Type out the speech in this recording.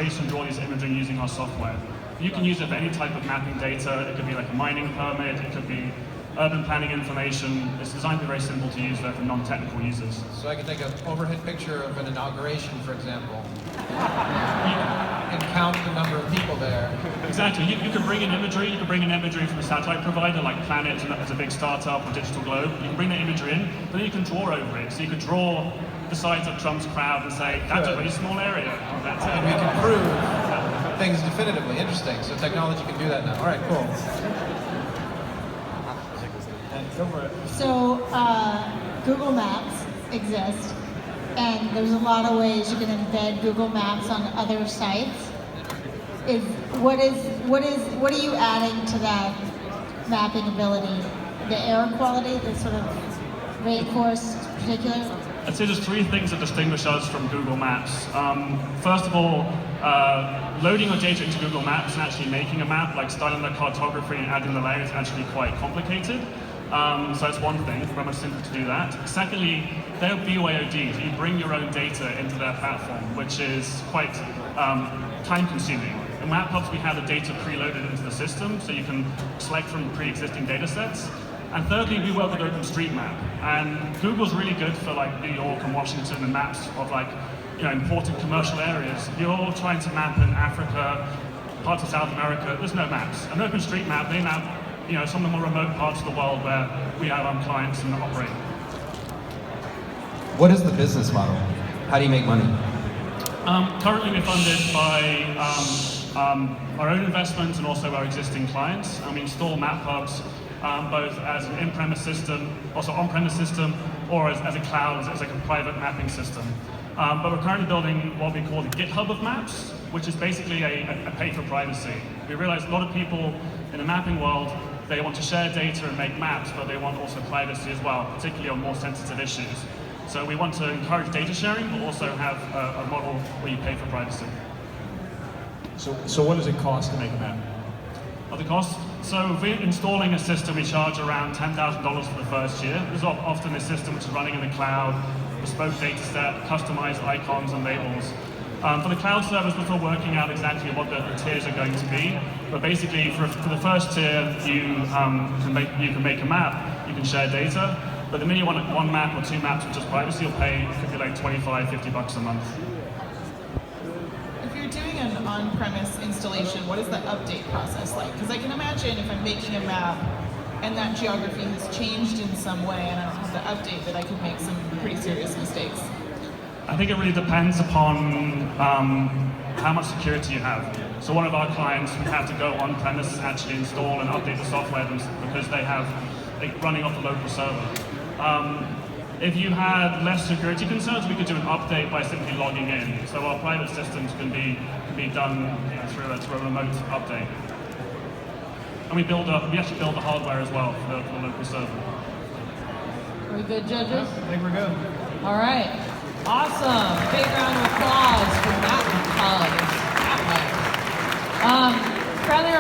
trace and draw these imagery using our software. You can use it for any type of mapping data. It could be like a mining permit, it could be urban planning information. It's designed to be very simple to use there for non-technical users. So I can take an overhead picture of an inauguration, for example, and count the number of people there. Exactly. You can bring in imagery. You can bring in imagery from a satellite provider like Planet, as a big startup, or Digital Globe. You can bring that imagery in, but then you can draw over it. So you could draw the size of Trump's crowd and say, that's a really small area. That's and we can prove things definitively. Interesting. So technology can do that now. All right, cool. So Google Maps exists, and there's a lot of ways you can embed Google Maps on other sites. What are you adding to that mapping ability? The air quality, the sort of rainforest in particular? I'd say there's three things that distinguish us from Google Maps. First of all, loading your data into Google Maps and actually making a map, like styling the cartography and adding the layers, is actually quite complicated. So that's one thing, very much simpler to do that. Secondly, they're BYODs. You bring your own data into their platform, which is quite time-consuming. In MapHubs, we have the data preloaded into the system, so you can select from pre-existing data sets. And thirdly, we work with OpenStreetMap. And Google's really good for like New York and Washington and maps of like, important commercial areas. You're trying to map in Africa, parts of South America, there's no maps. And OpenStreetMap, they map some of the more remote parts of the world where we have our clients and operate. What is the business model? How do you make money? Currently we're funded by our own investments and also our existing clients. We install MapHubs both as an in-premise system, also on-premise system, or as a cloud, as like a private mapping system. But we're currently building what we call the GitHub of maps, which is basically a pay for privacy. We realize a lot of people in the mapping world, they want to share data and make maps, but they want also privacy as well, particularly on more sensitive issues. So we want to encourage data sharing, but also have a model where you pay for privacy. So what does it cost to make a map? The cost? So if we're installing a system, we charge around $10,000 for the first year. There's often a system which is running in the cloud, bespoke data set, customized icons and labels. For the cloud service, we're still working out exactly what the tiers are going to be. But basically, for the first tier, you can make a map, you can share data. But the minute you want one map or two maps with just privacy, you'll pay, it could be like $25, $50 a month. If you're doing an on-premise installation, what is the update process like? Because I can imagine if I'm making a map and that geography has changed in some way and I don't have the update, that I could make some pretty serious mistakes. I think it really depends upon how much security you have. So one of our clients would have to go on-premise and actually install and update the software because they have running off the local server. If you had less security concerns, we could do an update by simply logging in. So our private systems can be done through a remote update. And we actually build the hardware as well for the local server. Are we good, judges? I think we're good. All right. Awesome. Big round of applause for MapHubs. Friendly